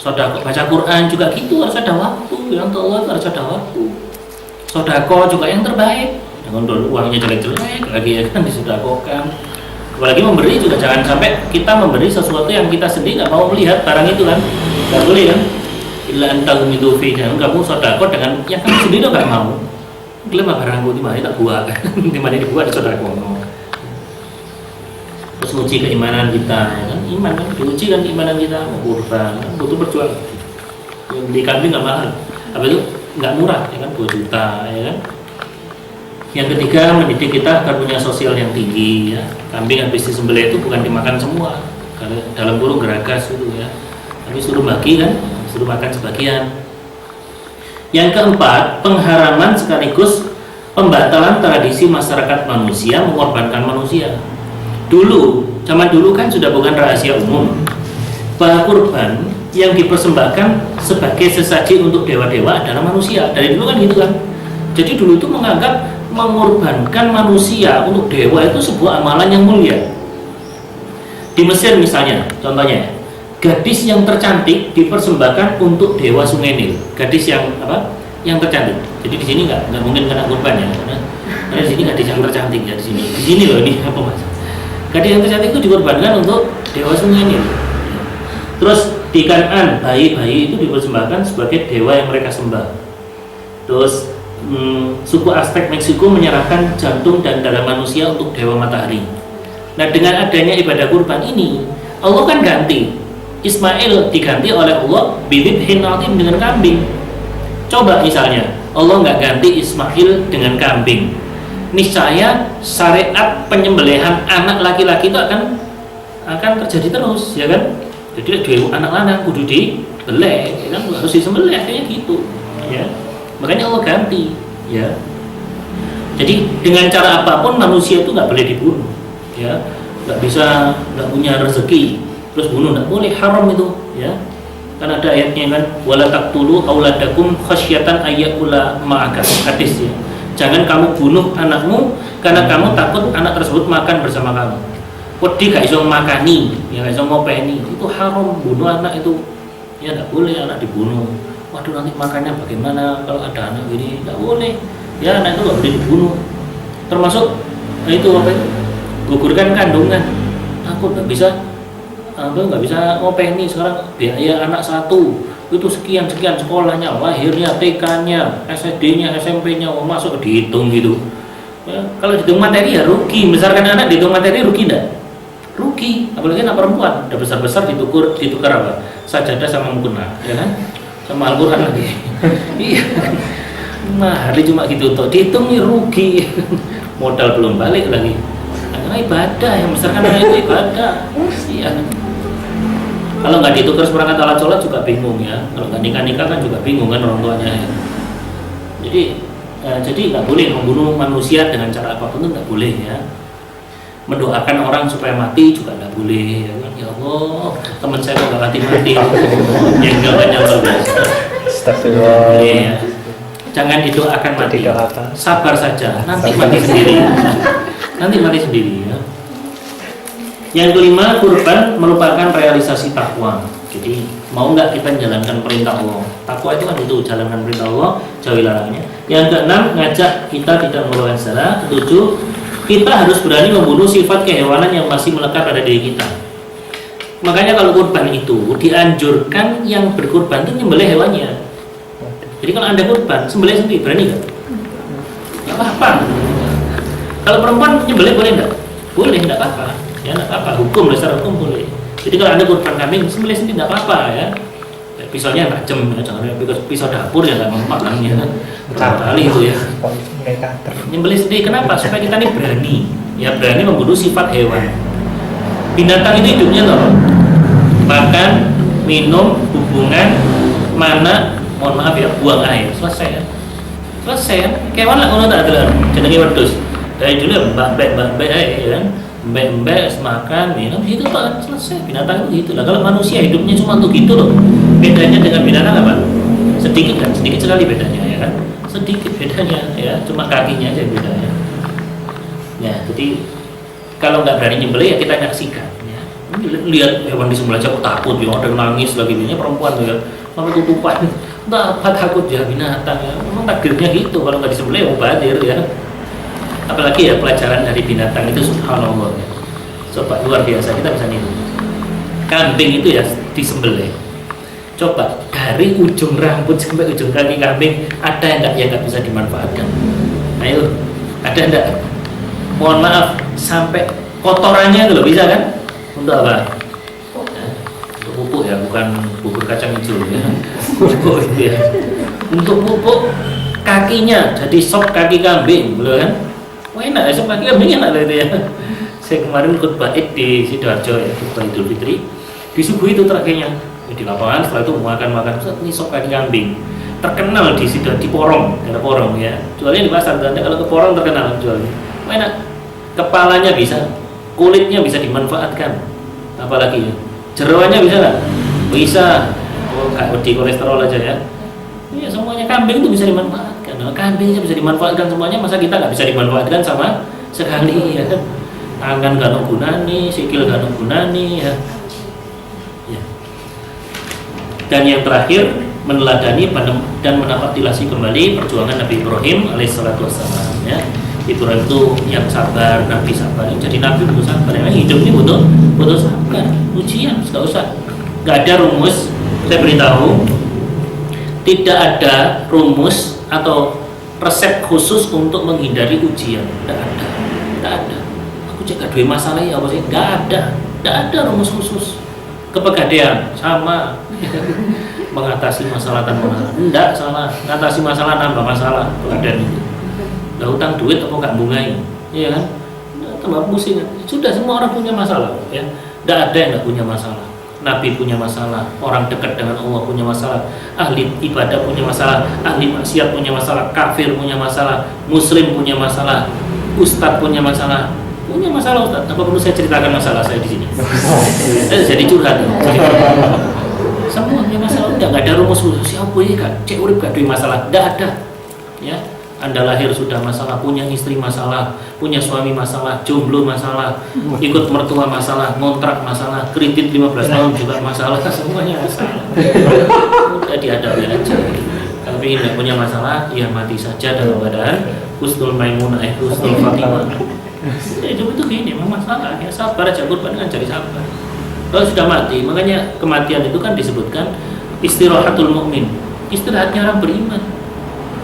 Sodako baca Quran juga gitu, harus ada waktu. Yang Allah harus ada waktu. Sodako juga yang terbaik. Jangan dulu uangnya jelek-jelek lagi ya kan disodakokan. Apalagi memberi juga jangan sampai kita memberi sesuatu yang kita sendiri nggak mau melihat barang itu kan, nggak boleh kan. Illa antahum itu fi, dan kamu sodako dengan yang kamu sendiri nggak mau. Kelima barangku di mana tak buat, di mana dibuat sodako. Terus uji keimanan kita, ya kan? Iman kan, diuji kan keimanan kita, mau kurban, kan? Butuh berjuang. Yang beli kambing nggak mahal, apa itu nggak murah, ya kan 2 juta, ya kan. Yang ketiga, mendidik kita agar punya sosial yang tinggi, ya. Kambing habis disembelih itu bukan dimakan semua, kalau dalam kurung geragas itu ya, tapi suruh bagi kan, suruh makan sebagian. Yang keempat, pengharaman sekaligus pembatalan tradisi masyarakat manusia mengorbankan manusia. Dulu, zaman dulu kan sudah bukan rahasia umum bahwa kurban yang dipersembahkan sebagai sesaji untuk dewa-dewa adalah manusia. Dari dulu kan gitu kan. Jadi dulu itu menganggap mengorbankan manusia untuk dewa itu sebuah amalan yang mulia. Di Mesir misalnya, contohnya, gadis yang tercantik dipersembahkan untuk dewa Sungai Nil. Gadis yang apa? Yang tercantik. Jadi di sini nggak mungkin kena kurban ya, karena di sini gadis yang tercantik ya di sini. Di sini loh ini apa mas? Gadis yang tercantik itu dikorbankan untuk dewa Sungai Nil. Terus di Kanaan bayi-bayi itu dipersembahkan sebagai dewa yang mereka sembah. Terus suku Aztec Meksiko menyerahkan jantung dan darah manusia untuk dewa matahari. Nah, dengan adanya ibadah kurban ini, Allah kan ganti. Ismail diganti oleh Allah bidhibhin atim dengan kambing. Coba misalnya Allah nggak ganti Ismail dengan kambing, niscaya syariat penyembelihan anak laki-laki itu akan terjadi terus, ya kan? Jadi dua anak lanang kudu dibeleh, ya kan? Harus disembelih kayak gitu, ya. Makanya Allah ganti, ya. Jadi dengan cara apapun manusia itu nggak boleh dibunuh, ya. Nggak punya rezeki terus bunuh, nggak boleh, haram itu, ya. Kan ada ayatnya kan, wala taqtulu auladakum khasyatan ayyakula ma'aka, hadis ya. Jangan kamu bunuh anakmu karena kamu takut anak tersebut makan bersama kamu. Wedi gak iso makani, ya gak iso ngopeni, itu haram bunuh anak itu, ya nggak boleh anak dibunuh. Waduh nanti makannya bagaimana kalau ada anak gini, nggak boleh, ya anak itu nggak boleh dibunuh. Termasuk itu apa itu, gugurkan kandungan. Aku nggak bisa ngopeni sekarang biaya anak satu itu sekian sekolahnya, lahirnya, TK-nya, SD-nya, SMP-nya, masuk dihitung gitu. Ya, kalau dihitung materi ya rugi. Misalkan anak dihitung materi rugi enggak? Rugi, apalagi anak perempuan udah besar ditukar apa? Sajadah sama mukena, ya kan? Sama Al-Quran lagi. Iya. Nah, hari cuma gitu tuh dihitung rugi. Modal belum balik lagi. Karena ibadah yang besar kan itu ibadah. Iya. Kalau nggak ditukar seperangkat alat sholat juga bingung ya. Kalau nggak nikah kan juga bingung kan orang tuanya. Ya. Jadi nggak boleh membunuh manusia dengan cara apapun itu nggak boleh ya. Mendoakan orang supaya mati juga nggak boleh. Ya, kan? Ya Allah, teman saya kok nggak mati-mati. Jengkelnya luar biasa. Astagfirullah. Ya. Jangan didoakan mati. Sabar saja. Nanti mati sendiri. Nanti mati sendiri ya. Yang kelima, kurban merupakan realisasi takwa. Jadi mau nggak kita menjalankan perintah Allah? Takwa itu kan itu jalankan perintah Allah, jauhi larangannya. Yang keenam, ngajak kita tidak melupakan sejarah. Ketujuh, kita harus berani membunuh sifat kehewanan yang masih melekat pada diri kita. Makanya kalau kurban itu dianjurkan yang berkurban itu nyembelih hewannya. Jadi kalau anda kurban, sembelih sendiri, berani nggak? Nggak apa-apa. Kalau perempuan nyembelih boleh nggak? Boleh, nggak apa-apa. Ya nggak apa-apa, hukum, dasar hukum boleh. Jadi kalau anda kurban kambing sembelih sendiri nggak apa-apa ya. Pisaunya tajam ya, jangan pisau dapur ya nggak mempan ya kan. Berapa kali itu ya. Nyembelih sendiri kenapa? Supaya kita ini berani, ya berani membunuh sifat hewan. Binatang itu hidupnya loh, makan, minum, hubungan, mana, mohon maaf ya, buang air, selesai ya. Selesai ya. Kewan lah kalau tak ada jenenge wedhus. Dari dulu ya mbak ya kan. Mbak makan, minum, itu kan selesai. Binatang itu gitu lah. Kalau manusia hidupnya cuma untuk gitu loh. Bedanya dengan binatang apa? Sedikit kan, sedikit sekali bedanya ya kan. Sedikit bedanya ya, cuma kakinya aja bedanya. Ya, jadi kalau nggak berani nyembelih ya kita nyaksikan. Ya. Lihat hewan disembelih aja kok takut ya, ada yang nangis lagi, ini perempuan tuh ya sampai tutupan, entah apa takut ya binatang ya, memang takdirnya gitu, kalau nggak disembelih ya mubadir ya. Apalagi ya pelajaran dari binatang itu subhanallah ya. Coba luar biasa, kita bisa niru. Kambing itu ya disembelih, coba dari ujung rambut sampai ujung kaki kambing ada enggak yang nggak bisa dimanfaatkan? Ayo, ada enggak? Mohon maaf, sampai kotorannya itu loh bisa kan? Untuk apa? Untuk pupuk ya, bukan bubur kacang hijau ya. Pupuk itu ya. Untuk pupuk kakinya, jadi sop kaki kambing, betul kan? Wah enak ya, sop kaki kambing enak loh itu ya. Saya kemarin khutbah Id di Sidoarjo ya, khutbah Idul Fitri. Disuguhi itu terakhirnya di lapangan, setelah itu makan ini sop kaki kambing. Terkenal di Sidoarjo, di Porong, daerah Porong ya. Jualnya di pasar, dan kalau ke Porong terkenal jualnya. Wah enak. Kepalanya bisa, kulitnya bisa dimanfaatkan, apalagi ya jeroannya bisa nggak? Bisa. Oh, kayak di kolesterol aja ya. Iya, semuanya kambing itu bisa dimanfaatkan. Nah, kambingnya bisa dimanfaatkan semuanya, masa kita nggak bisa dimanfaatkan sama sekali ya? Tangan gak ada gunanya, sikil gak ada gunanya ya. Ya. Dan yang terakhir, meneladani dan menapaktilasi kembali perjuangan Nabi Ibrahim alaihissalatu wassalam ya. Ibrahim itu yang sabar, Nabi sabar. Jadi Nabi butuh sabar. Memang hidup ini butuh sabar. Ujian, nggak usah. Nggak ada rumus. Saya beritahu, tidak ada rumus atau resep khusus untuk menghindari ujian. Nggak ada. Aku cek dua masalah ya apa sih? Nggak ada rumus khusus. Kepegadaian sama. Mengatasi masalah tanpa masalah. Nggak salah. Mengatasi masalah nambah masalah. Kepegadaian itu. Nggak utang duit atau nggak bungai, iya kan? Tambah pusing. Sudah semua orang punya masalah, ya. Nggak ada yang nggak punya masalah. Nabi punya masalah, orang dekat dengan Allah punya masalah, ahli ibadah punya masalah, ahli maksiat punya masalah, kafir punya masalah, muslim punya masalah, ustadz punya masalah, ustadz. Apa perlu saya ceritakan masalah saya di sini? Jadi curhat. Semua punya masalah. Nggak ada rumus khusus. Siapa ya kak? Cek urip gak ada masalah. Nggak ada, ya. Anda lahir sudah masalah, punya istri masalah, punya suami masalah, jomblo masalah, ikut mertua masalah, ngontrak masalah, kredit 15 tahun juga masalah, semuanya masalah. Udah dihadapi aja. Tapi tidak punya masalah, ya mati saja dalam keadaan husnul maimunah, husnul fatimah. Hidup itu gini, memang masalah. Ya sabar aja, korban dengan cari sabar. Kalau sudah mati, makanya kematian itu kan disebutkan istirahatul mukmin, istirahatnya orang beriman.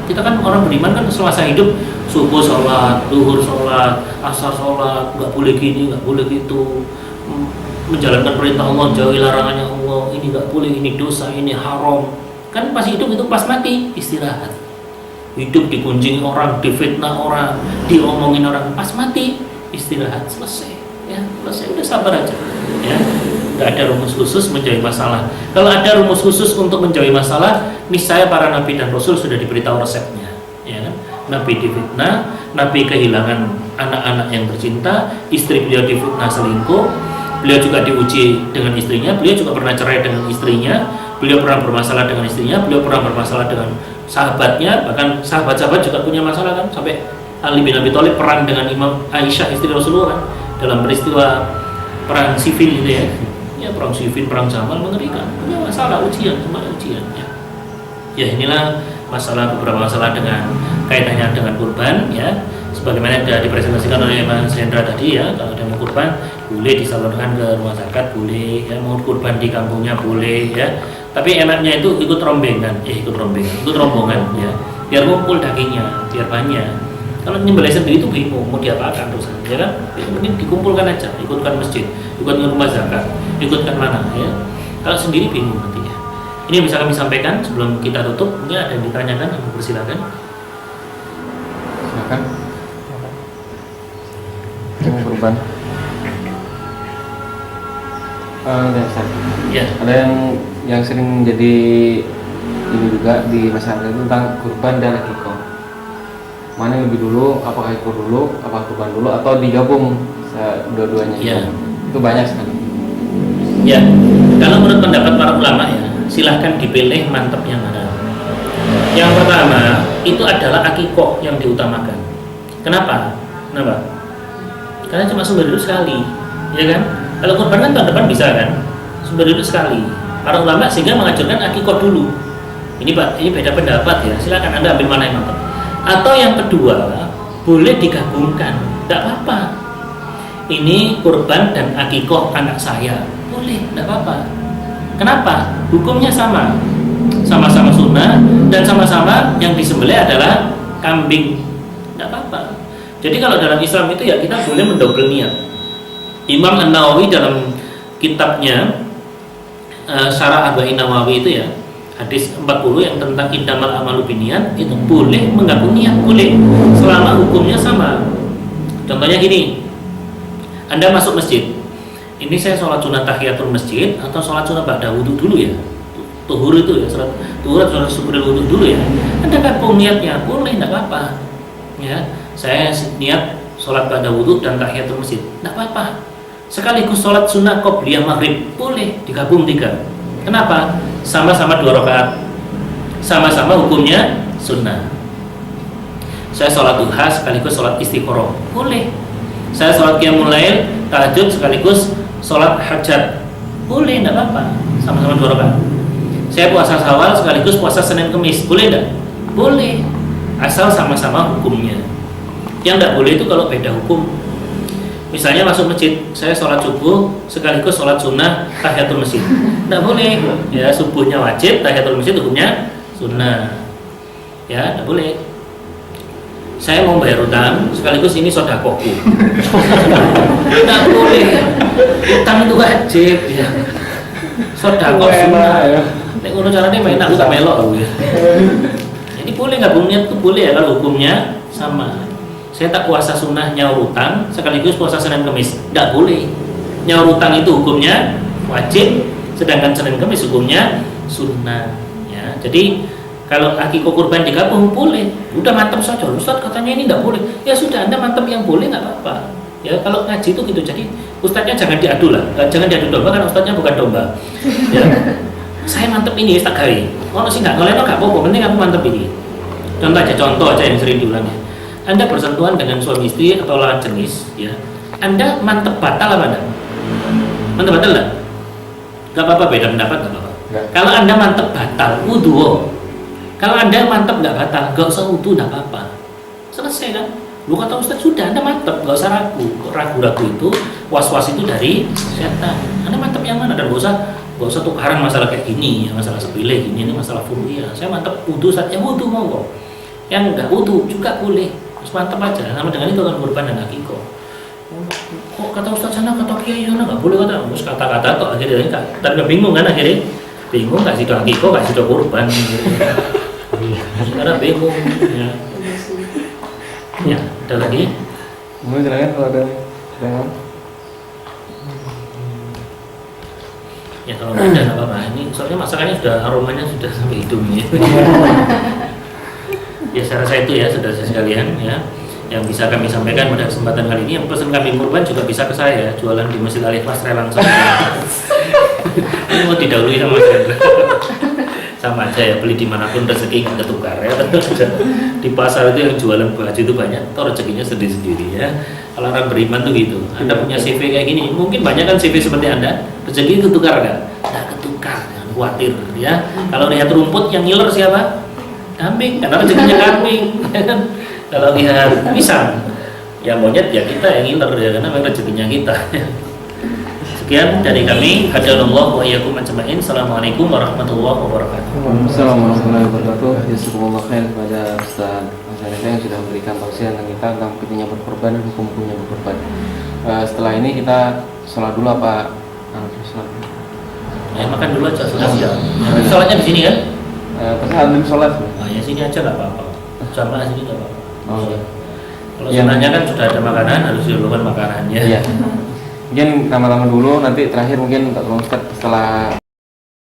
Kita kan orang beriman kan selasa hidup subuh sholat, duhur sholat, asar sholat, nggak boleh gini, nggak boleh gitu, menjalankan perintah Allah, jauhi larangannya Allah, ini nggak boleh, ini dosa, ini haram. Kan pas hidup itu pas mati istirahat. Hidup digunjing orang, difitnah orang, diomongin orang, pas mati istirahat, selesai. Ya selesai, udah sabar aja. Ya. Nggak ada rumus khusus menjauhi masalah. Kalau ada rumus khusus untuk menjauhi masalah, niscaya para nabi dan rasul sudah diberitahu resepnya, ya kan? Nabi difitnah, Nabi kehilangan anak-anak yang tercinta, istri beliau difitnah selingkuh, beliau juga diuji dengan istrinya, beliau juga pernah cerai dengan istrinya, beliau pernah bermasalah dengan istrinya, beliau pernah bermasalah dengan sahabatnya, bahkan sahabat-sahabat juga punya masalah kan, sampai Ali bin Abi Thalib perang dengan Imam Aisyah istri Rasulullah kan, dalam peristiwa perang sifil itu ya. Ya perang sifil, perang Jamal mengerikan, punya masalah, ujian, semuanya ujian ya. Ya inilah masalah, beberapa masalah dengan kaitannya dengan kurban ya. Sebagaimana sudah dipresentasikan oleh Mas Hendra tadi ya, kalau ada mau kurban boleh disalurkan ke rumah zakat, boleh ya, mau kurban di kampungnya boleh ya. Tapi enaknya itu ikut rombongan ya, biar ngumpul dagingnya, biar banyak. Kalau nyembelih sendiri itu bingung mau diapakan terus ya kan? Mungkin dikumpulkan aja, ikutkan masjid, ikutkan rumah zakat, ikutkan mana ya. Kalau sendiri bingung nanti ya. Ini yang bisa kami sampaikan sebelum kita tutup. Mungkin ada yang ditanyakan, persilakan. Silakan. Yang kurban. Ya. Ada yang sering jadi ini juga di masyarakat itu tentang kurban dan akikah. Mana yang lebih dulu, apakah ikut dulu, apakah kurban dulu, atau digabung dua-duanya? Ya. Itu banyak sekali. Ya, kalau menurut pendapat para ulama ya, silahkan dipilih mantap yang mana. Yang pertama itu adalah akikoh yang diutamakan. Kenapa? Karena cuma sumber dulu sekali, ya kan? Kalau kurban kan tahun depan bisa kan, sumber hidup sekali. Para ulama sehingga mengajarkan akikah dulu. Ini Pak, ini beda pendapat ya. Silakan Anda ambil mana yang mantap. Atau yang kedua, boleh digabungkan, tidak apa-apa. Ini kurban dan akikah anak saya, boleh, tidak apa-apa. Kenapa? Hukumnya sama, sama-sama sunnah dan sama-sama yang disembelih adalah kambing, tidak apa-apa. Jadi kalau dalam Islam itu ya kita boleh mendobel niat. Imam An-Nawawi dalam kitabnya Syarah Arba'in Nawawi itu ya, hadis 40 yang tentang innamal a'malu binniyat, itu boleh menggabung niat, boleh selama hukumnya sama. Contohnya gini, Anda masuk masjid, ini saya sholat sunnah tahiyatul masjid atau sholat sunnah ba'da wudhu dulu ya, tuhur itu ya, sholat tuhur atau sholat subuh wudhu dulu ya. Anda gabung niatnya, boleh, tidak apa-apa ya. Saya niat sholat ba'da wudhu dan tahiyatul masjid, tidak apa-apa. Sekaligus sholat sunnah qobliyah maghrib, boleh digabung 3. Kenapa? Sama-sama 2 rakaat, sama-sama hukumnya sunnah. Saya sholat duha sekaligus sholat istikharah, boleh. Saya sholat qiyamul lail, tahajud sekaligus sholat hajat, boleh, tidak apa-apa. Sama-sama 2 rakaat. Saya puasa Syawal sekaligus puasa Senin Kemis, boleh tidak? Boleh, asal sama-sama hukumnya. Yang tidak boleh itu kalau beda hukum. Misalnya masuk masjid, saya sholat subuh sekaligus sholat sunnah tahiyatul masjid, tidak boleh ya. Subuhnya wajib, tahiyatul masjid hukumnya sunnah ya, tidak boleh. Saya mau bayar utang sekaligus ini sodakohku, tidak boleh. Utang itu wajib ya, sodakoh sunnah ya. Nek ngono carane main aku tak melok ya. Jadi boleh gabung niat itu boleh ya kalau hukumnya sama. Saya tak puasa sunnah nyaur utang sekaligus puasa Senin Kemis, tidak boleh. Nyaur utang itu hukumnya wajib, sedangkan Senin Kemis hukumnya sunnah ya. Jadi kalau akikah kurban digabung boleh, udah mantap saja. Ustaz katanya ini tidak boleh, ya sudah, Anda mantap yang boleh, nggak apa-apa ya. Kalau ngaji itu gitu, jadi ustaznya jangan diadu lah, jangan diadu domba, karena ustaznya bukan domba ya. Saya mantap ini tak gawe, kalau sih nggak ngoleh nggak apa-apa, penting aku mantap ini. Contoh aja yang sering diulangi. Anda bersentuhan dengan suami istri atau lawan jenis ya, Anda mantep batal apa enggak? Mantep batal enggak? Gak apa-apa, beda pendapat gak apa-apa. Kalau Anda mantep batal, wudhu. Kalau Anda mantep gak batal, gak usah wudhu, gak apa-apa. Selesai kan? Lu kata Ustaz, sudah Anda mantep, gak usah ragu. Ragu-ragu itu, was-was itu dari setan. Anda mantep yang mana? Dan gak usah tukaran masalah kayak gini, masalah sepilih gini, ini masalah furu'iyah. Saya mantep wudhu, saatnya wudhu mau kok. Yang gak wudhu juga boleh. Mantap aja, sama dengan itu kan kurban dan akikah. Kok kata Ustaz sana, kata kiai sana nggak boleh, kata-kata toh akhirnya kan bingung kan, akhirnya bingung nggak sih akikah, nggak sih kurban, karena bingung ya. Ya, ada lagi? Mau silakan kalau ada. Ya kalau nggak ada nggak apa-apa. Ini soalnya masakannya sudah, aromanya sudah sampai hidung ini. Ya saya rasa itu ya saudara sekalian ya, yang bisa kami sampaikan pada kesempatan kali ini. Yang pesan kami kurban juga bisa ke saya, jualan di Masjid Al-Ikhlas langsung. Ini mau didahului sama saya. Sama aja ya, beli dimanapun rezeki nggak ketukar ya. Di pasar itu yang jualan baju itu banyak, toh rezekinya sendiri-sendiri ya. Kalau orang beriman tuh gitu. Anda punya CV kayak gini, mungkin banyak kan CV seperti Anda, rezeki ketukar kan? Nggak ketukar, jangan khawatir ya. Kalau lihat rumput yang ngiler siapa? Kambing, karena rezekinya kambing. Kalau lihat pisang, ya monyet ya kita yang ngiler ya, karena memang rezekinya kita. Sekian dari kami. Hadanallahu wa iyyakum ajma'in. Assalamualaikum warahmatullahi wabarakatuh. Assalamualaikum warahmatullahi wabarakatuh. Jazakumullah khair kepada Ustaz Azharita yang sudah memberikan tausiah tentang kita tentang pentingnya berkorban dan hukum-hukumnya berkorban. Setelah ini kita sholat dulu apa? Sholat. Ya makan dulu aja, sudah siap. Sholatnya di sini kan? Terserah belum sholat. Oh ya sini aja nggak apa-apa. Jamaah sini nggak apa-apa. Oh iya. Kalau sebenarnya kan sudah ada makanan, harus didulukan makanannya. Iya. Mungkin lama-lama dulu, nanti terakhir mungkin Pak Ustaz setelah